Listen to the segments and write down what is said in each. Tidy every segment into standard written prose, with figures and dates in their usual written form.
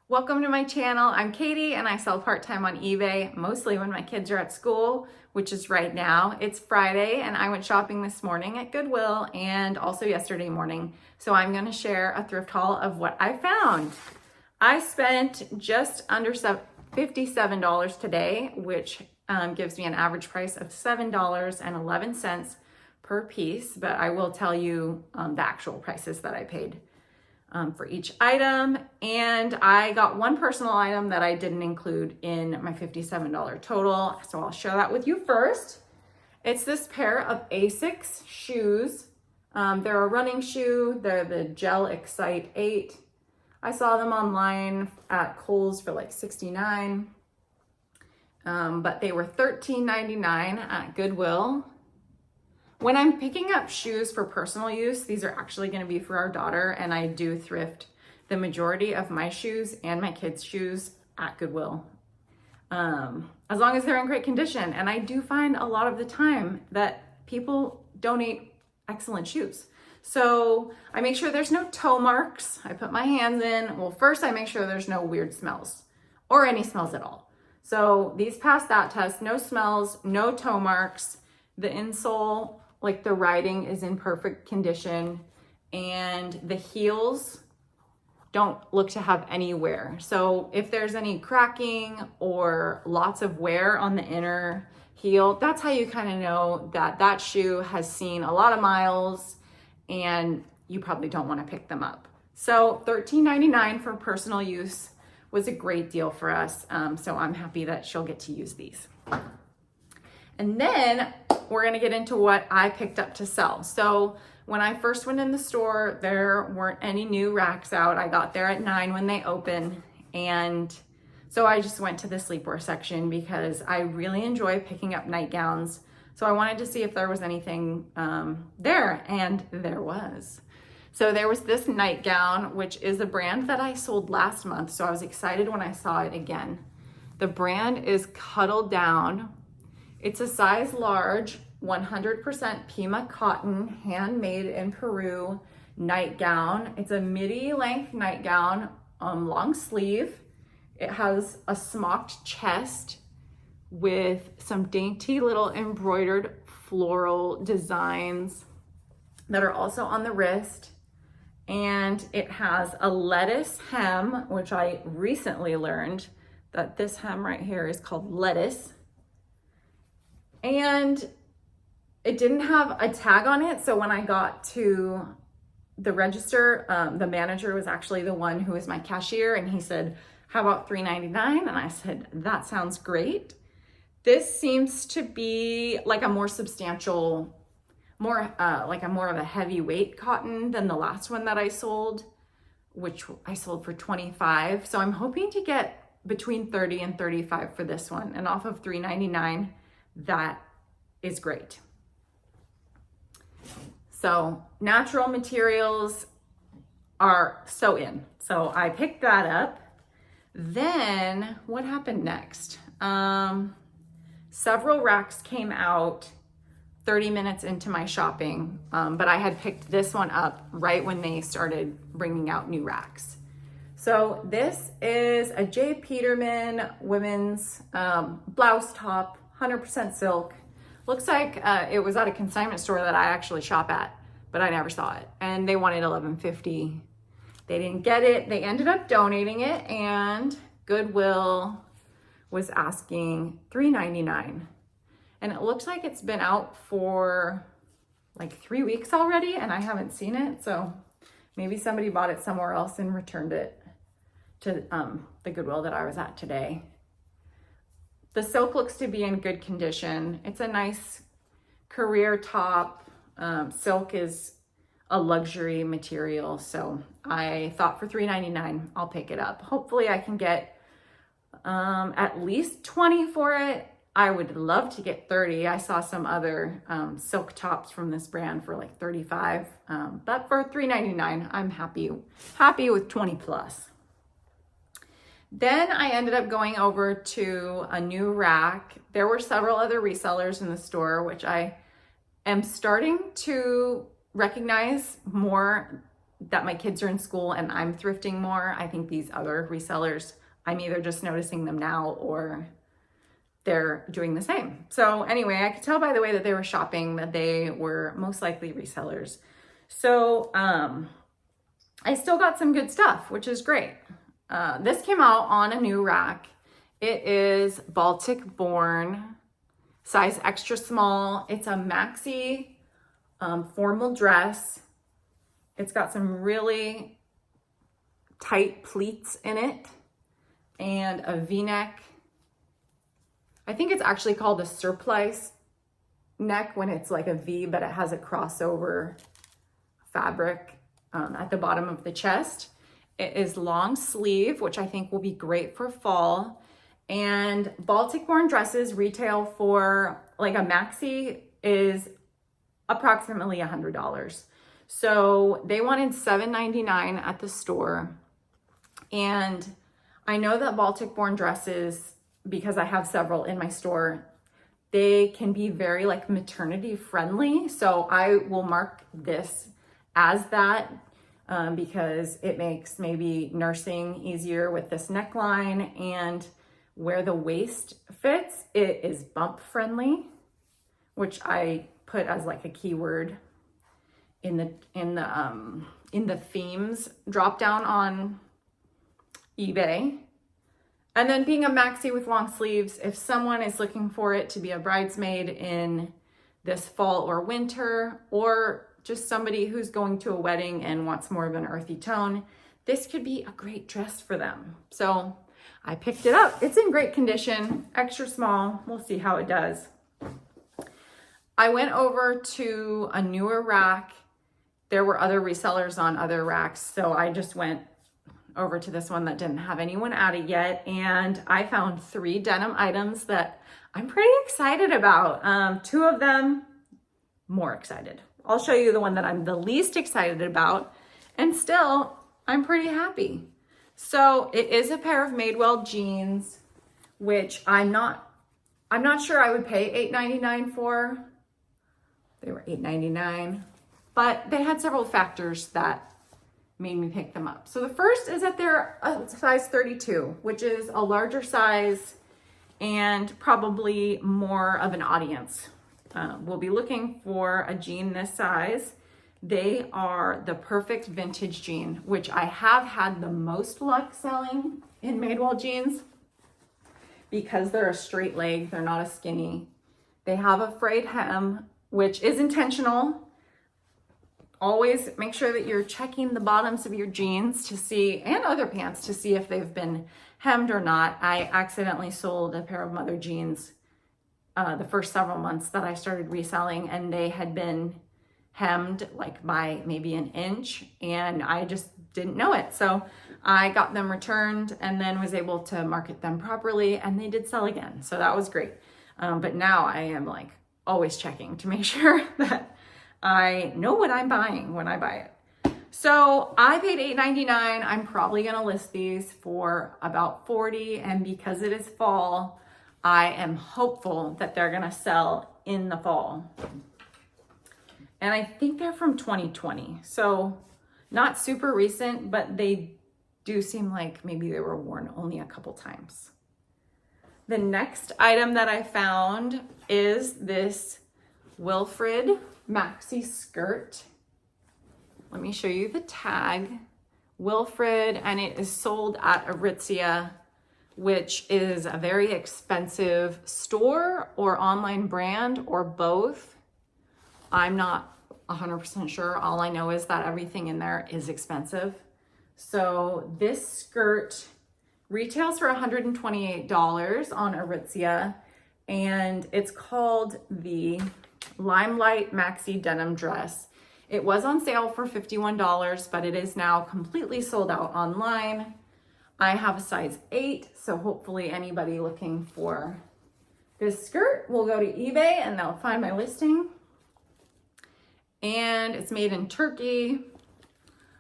Welcome to my channel. I'm Katie and I sell part-time on eBay, mostly when my kids are at school, which is right now. It's Friday and I went shopping this morning at Goodwill and also yesterday morning. So I'm gonna share a thrift haul of what I found. I spent just under $57 today, which gives me an average price of $7.11 per piece, but I will tell you the actual prices that I paid for each item. And I got one personal item that I didn't include in my $57 total. So I'll share that with you first. It's this pair of Asics shoes. They're a running shoe. They're the Gel Excite 8. I saw them online at Kohl's for like $69. But they were $13.99 at Goodwill. When I'm picking up shoes for personal use, these are actually going to be for our daughter, and I do thrift the majority of my shoes and my kids' shoes at Goodwill, as long as they're in great condition. And I do find a lot of the time that people donate excellent shoes. So I make sure there's no toe marks. I put my hands in. Well, first I make sure there's no weird smells or any smells at all. So these passed that test, no smells, no toe marks. The insole, like the writing, is in perfect condition, and the heels don't look to have any wear. So if there's any cracking or lots of wear on the inner heel, that's how you kind of know that that shoe has seen a lot of miles and you probably don't want to pick them up. So $13.99 for personal use was a great deal for us. So I'm happy that she'll get to use these. And then we're gonna get into what I picked up to sell. So when I first went in the store, there weren't any new racks out. I got there at 9 when they open. And so I just went to the sleepwear section because I really enjoy picking up nightgowns. So I wanted to see if there was anything there, and there was. So there was this nightgown, which is a brand that I sold last month. So I was excited when I saw it again. The brand is Cuddle Down. It's a size large, 100% Pima cotton, handmade in Peru nightgown. It's a midi length nightgown, long sleeve. It has a smocked chest with some dainty little embroidered floral designs that are also on the wrist. And it has a lettuce hem, which I recently learned that this hem right here is called lettuce. And it didn't have a tag on it. So when I got to the register, the manager was actually the one who was my cashier, and he said, how about $3.99? And I said, that sounds great. This seems to be like a more substantial, more of a heavyweight cotton than the last one that I sold, which I sold for $25. So I'm hoping to get between $30 and $35 for this one, and off of $3.99. That is great. So natural materials are so in. So I picked that up. Then what happened next? Several racks came out 30 minutes into my shopping, but I had picked this one up right when they started bringing out new racks. So this is a J. Peterman women's blouse top, 100% silk. Looks like it was at a consignment store that I actually shop at, but I never saw it. And they wanted $11.50. They didn't get it. They ended up donating it, and Goodwill was asking $3.99. And it looks like it's been out for like 3 weeks already, and I haven't seen it. So maybe somebody bought it somewhere else and returned it to the Goodwill that I was at today. The silk looks to be in good condition. It's a nice career top. Silk is a luxury material, so I thought for $3.99, I'll pick it up. Hopefully I can get at least 20 for it. I would love to get 30. I saw some other silk tops from this brand for like 35, but for $3.99, I'm happy with 20 plus. Then I ended up going over to a new rack. There were several other resellers in the store, which I am starting to recognize more that my kids are in school and I'm thrifting more, I think these other resellers, I'm either just noticing them now or they're doing the same. So anyway, I could tell by the way that they were shopping that they were most likely resellers. So I still got some good stuff, which is great. This came out on a new rack. It is Baltic born, size extra small. It's a maxi formal dress. It's got some really tight pleats in it and a V-neck. I think it's actually called a surplice neck when it's like a V, but it has a crossover fabric at the bottom of the chest. It is long sleeve, which I think will be great for fall. And Baltic born dresses retail for, like, a maxi is approximately $100. So they wanted $7.99 at the store. And I know that Baltic born dresses, because I have several in my store, they can be very like maternity friendly. So I will mark this as that because it makes maybe nursing easier with this neckline, and where the waist fits, it is bump friendly, which I put as like a keyword in the themes drop down on eBay. And then being a maxi with long sleeves, if someone is looking for it to be a bridesmaid in this fall or winter, or just somebody who's going to a wedding and wants more of an earthy tone, this could be a great dress for them. So I picked it up. It's in great condition, extra small. We'll see how it does. I went over to a newer rack. There were other resellers on other racks, so I just went over to this one that didn't have anyone at it yet, and I found 3 denim items that I'm pretty excited about. 2 of them more excited. I'll show you the one that I'm the least excited about, and still I'm pretty happy. So it is a pair of Madewell jeans, which I'm not sure I would pay $8.99 for. They were $8.99, but they had several factors that made me pick them up. So the first is that they're a size 32, which is a larger size and probably more of an audience. We'll be looking for a jean this size. They are the perfect vintage jean, which I have had the most luck selling in Madewell jeans because they're a straight leg, they're not a skinny. They have a frayed hem, which is intentional. Always make sure that you're checking the bottoms of your jeans to see, and other pants, to see if they've been hemmed or not. I accidentally sold a pair of mother jeans the first several months that I started reselling, and they had been hemmed like by maybe an inch, and I just didn't know it. So I got them returned and then was able to market them properly, and they did sell again. So that was great. But now I am like always checking to make sure that I know what I'm buying when I buy it. So I paid $8.99. I'm probably gonna list these for about $40, and because it is fall, I am hopeful that they're gonna sell in the fall. And I think they're from 2020, so not super recent, but they do seem like maybe they were worn only a couple times. The next item that I found is this Wilfred maxi skirt. Let me show you the tag. Wilfred, and it is sold at Aritzia, which is a very expensive store or online brand or both. I'm not 100% sure. All I know is that everything in there is expensive. So this skirt retails for $128 on Aritzia, and it's called the Limelight Maxi Denim Dress. It was on sale for $51, but it is now completely sold out online. I have a size 8, so hopefully anybody looking for this skirt will go to eBay and they'll find my listing. And it's made in Turkey,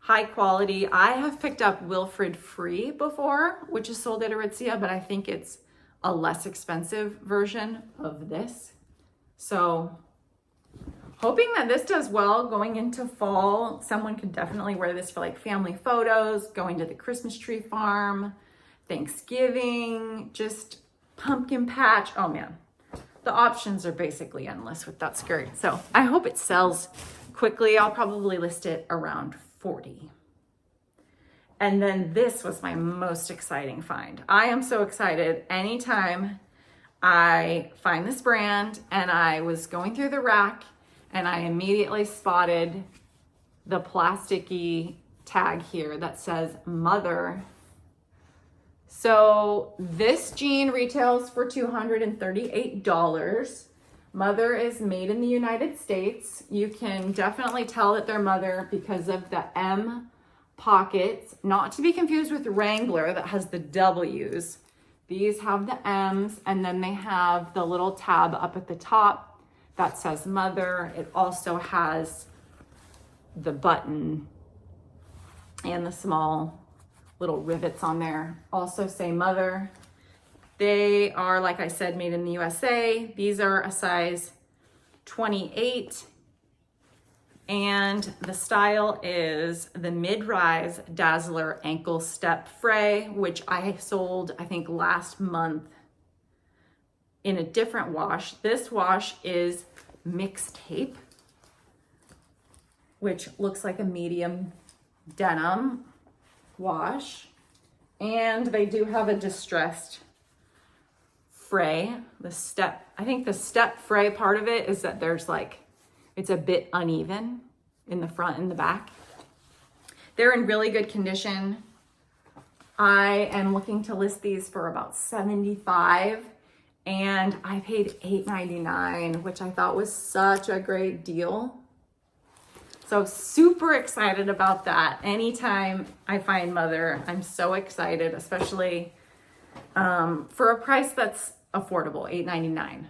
high quality. I have picked up Wilfred Free before, which is sold at Aritzia, but I think it's a less expensive version of this. So hoping that this does well going into fall. Someone could definitely wear this for like family photos, going to the Christmas tree farm, Thanksgiving, just pumpkin patch. Oh man, the options are basically endless with that skirt. So I hope it sells quickly. I'll probably list it around 40. And then this was my most exciting find. I am so excited anytime I find this brand, and I was going through the rack and I immediately spotted the plasticky tag here that says mother. So this jean retails for $238. Mother is made in the United States. You can definitely tell that they're mother because of the M pockets, not to be confused with Wrangler that has the W's. These have the M's, and then they have the little tab up at the top that says mother. It also has the button and the small little rivets on there also say mother. They are, like I said, made in the USA. These are a size 28. And the style is the mid-rise Dazzler ankle step fray, which I sold, I think, last month in a different wash. This wash is mixtape, which looks like a medium denim wash. And they do have a distressed fray. I think the step fray part of it is that there's like, it's a bit uneven in the front and the back. They're in really good condition. I am looking to list these for about $75, and I paid $8.99, which I thought was such a great deal. So super excited about that. Anytime I find mother, I'm so excited, especially for a price that's affordable, $8.99.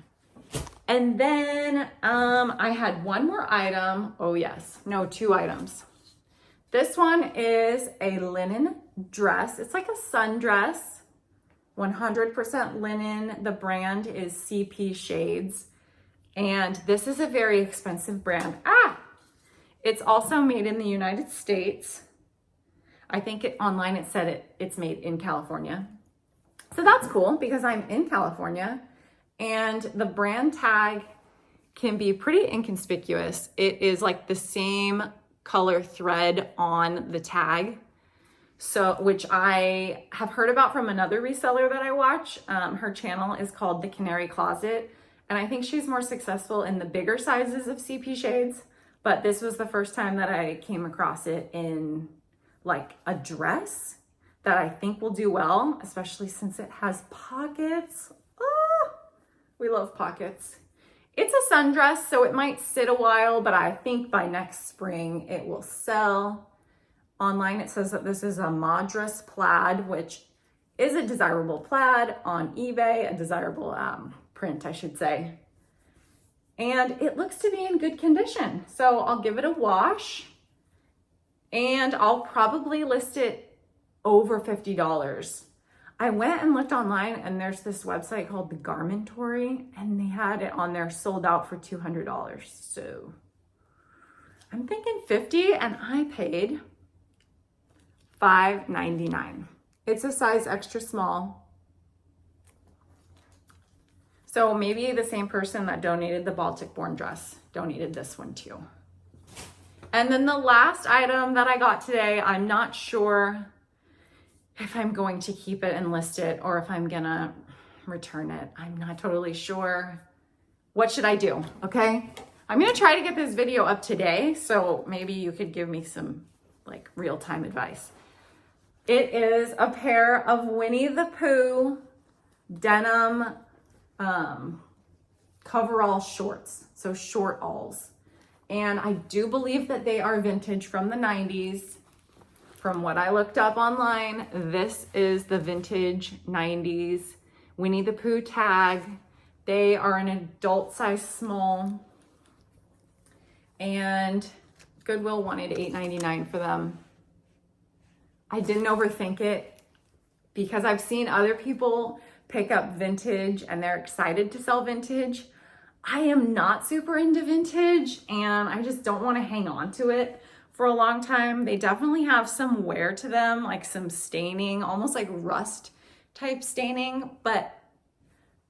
And then I had one more item. Oh yes, no, 2 items. This one is a linen dress. It's like a sundress, 100% linen. The brand is CP Shades. And this is a very expensive brand. It's also made in the United States. I think online it said it's made in California. So that's cool because I'm in California. And the brand tag can be pretty inconspicuous. It is like the same color thread on the tag. So, which I have heard about from another reseller that I watch. Her channel is called The Canary Closet. And I think she's more successful in the bigger sizes of CP Shades. But this was the first time that I came across it in like a dress that I think will do well, especially since it has pockets. We love pockets. It's a sundress, so it might sit a while, but I think by next spring it will sell. Online it says that this is a Madras plaid, which is a desirable plaid on eBay, a desirable print, I should say. And it looks to be in good condition. So I'll give it a wash, and I'll probably list it over $50. I went and looked online, and there's this website called the Garmentory, and they had it on there sold out for $200. So I'm thinking $50, and I paid $5.99. It's a size extra small. So maybe the same person that donated the Baltic Born dress donated this one too. And then the last item that I got today, I'm not sure if I'm going to keep it and list it or if I'm gonna return it. I'm not totally sure. What should I do? Okay. I'm gonna try to get this video up today, so maybe you could give me some like real-time advice. It is a pair of Winnie the Pooh denim coverall shorts, so short alls. And I do believe that they are vintage from the 90s. From what I looked up online, this is the vintage 90s Winnie the Pooh tag. They are an adult size small, and Goodwill wanted $8.99 for them. I didn't overthink it because I've seen other people pick up vintage and they're excited to sell vintage. I am not super into vintage and I just don't want to hang on to it for a long time. They definitely have some wear to them, like some staining, almost like rust type staining, but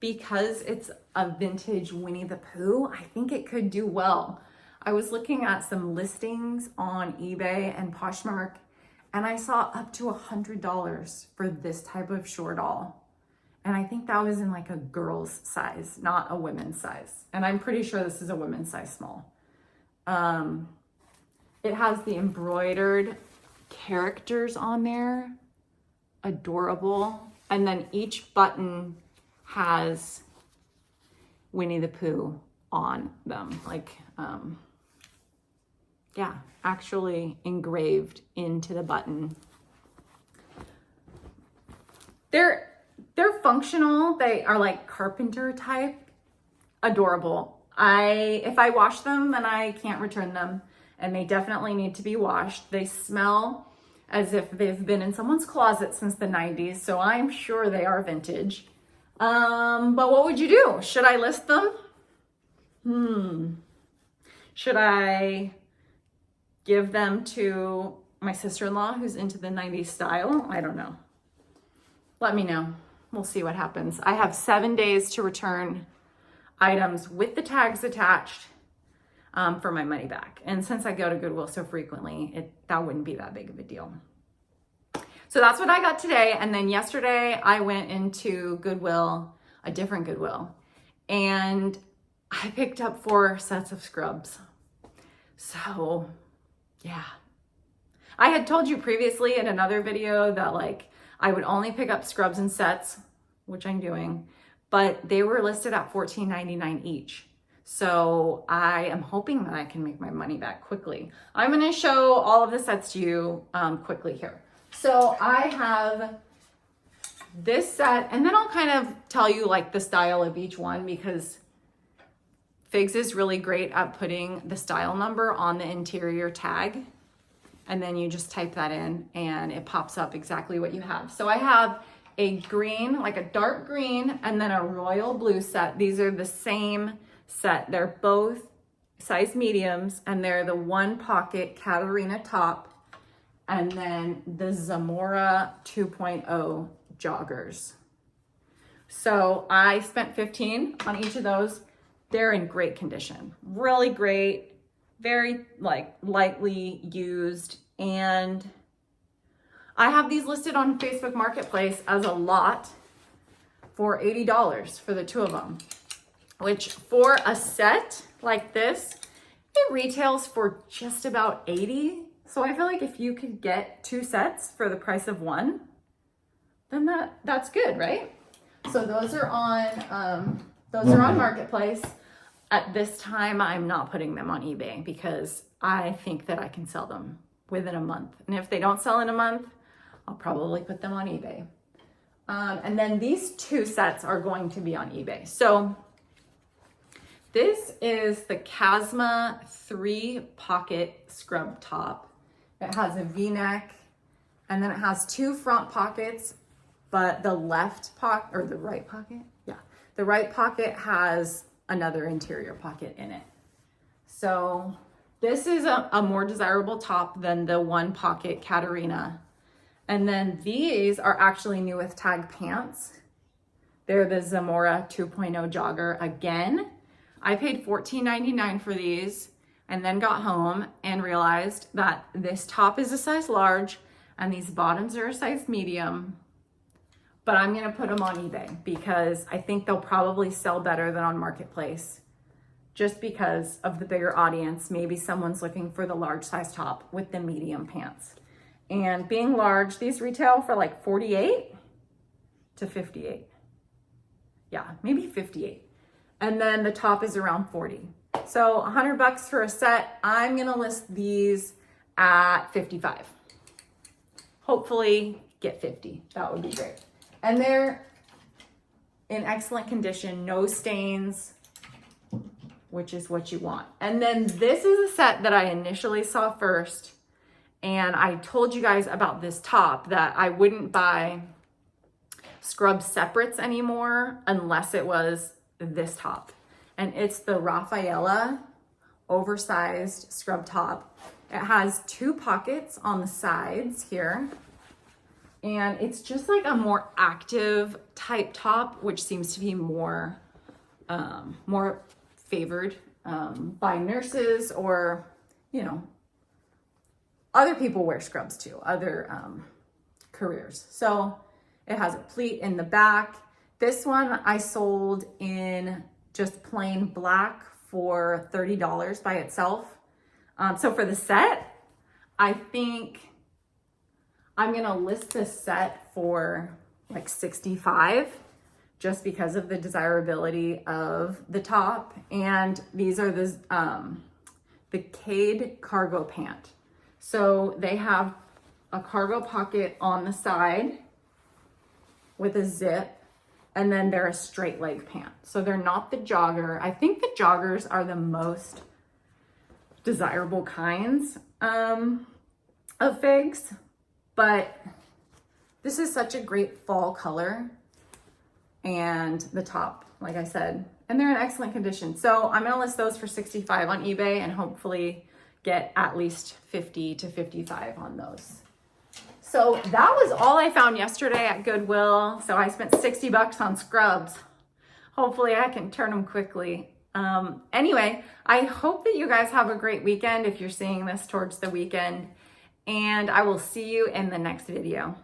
because it's a vintage Winnie the Pooh, I think it could do well. I was looking at some listings on eBay and Poshmark, and I saw up to $100 for this type of short doll. And I think that was in like a girl's size, not a women's size. And I'm pretty sure this is a women's size small. It has the embroidered characters on there. Adorable. And then each button has Winnie the Pooh on them. Like, yeah, actually engraved into the button. They're functional. They are like carpenter type. Adorable. If I wash them, then I can't return them. And they definitely need to be washed. They smell as if they've been in someone's closet since the 90s. So I'm sure they are vintage. But what would you do? Should I list them? Should I give them to my sister-in-law who's into the 90s style? I don't know. Let me know. We'll see what happens. I have 7 days to return items with the tags attached for my money back. And since I go to Goodwill so frequently, that wouldn't be that big of a deal. So that's what I got today. And then yesterday I went into Goodwill, a different Goodwill, and I picked up 4 sets of scrubs. So yeah. I had told you previously in another video that like I would only pick up scrubs in sets, which I'm doing, but they were listed at $14.99 each. So I am hoping that I can make my money back quickly. I'm gonna show all of the sets to you quickly here. So I have this set, and then I'll kind of tell you like the style of each one, because Figs is really great at putting the style number on the interior tag. And then you just type that in and it pops up exactly what you have. So I have a green, like a dark green, and then a royal blue set. These are the same set. They're both size mediums, and they're the one pocket Katarina top, and then the Zamora 2.0 joggers. So I spent $15 on each of those. They're in great condition, really great, very like lightly used. And I have these listed on Facebook Marketplace as a lot for $80 for the 2 of them, which for a set like this, it retails for just about $80. So I feel like if you could get 2 sets for the price of 1, then that's good, right? So those are on Marketplace. At this time, I'm not putting them on eBay because I think that I can sell them within a month. And if they don't sell in a month, I'll probably put them on eBay. And then these 2 sets are going to be on eBay. So this is the Casma 3-pocket scrub top. It has a V-neck, and then it has 2 front pockets, but the left pocket, or the right pocket? Yeah, the right pocket has another interior pocket in it. So this is a more desirable top than the 1-pocket Katarina. And then these are actually new with tag pants. They're the Zamora 2.0 jogger. Again, I paid $14.99 for these, and then got home and realized that this top is a size large and these bottoms are a size medium. But I'm gonna put them on eBay because I think they'll probably sell better than on Marketplace, just because of the bigger audience. Maybe someone's looking for the large size top with the medium pants. And being large, these retail for like $48 to $58. Yeah, maybe $58. And then the top is around $40. So $100 for a set. I'm gonna list these at $55. Hopefully get 50, that would be great. And they're in excellent condition, no stains, which is what you want. And then this is a set that I initially saw first. And I told you guys about this top, that I wouldn't buy scrub separates anymore unless it was this top. and it's the Rafaela oversized scrub top. It has 2 pockets on the sides here, and it's just like a more active type top, which seems to be more favored by nurses, or, you know, other people wear scrubs too, other careers. So it has a pleat in the back. This one I sold in just plain black for $30 by itself. So for the set, I think I'm gonna list this set for like $65, just because of the desirability of the top. And these are the Cade cargo pant. So they have a cargo pocket on the side with a zip, and then they're a straight leg pant. So they're not the jogger. I think the joggers are the most desirable kinds of figs, but this is such a great fall color. And the top, like I said, and they're in excellent condition. So I'm gonna list those for $65 on eBay and hopefully get at least $50 to $55 on those. So that was all I found yesterday at Goodwill. So I spent $60 on scrubs. Hopefully I can turn them quickly. Anyway, I hope that you guys have a great weekend if you're seeing this towards the weekend, and I will see you in the next video.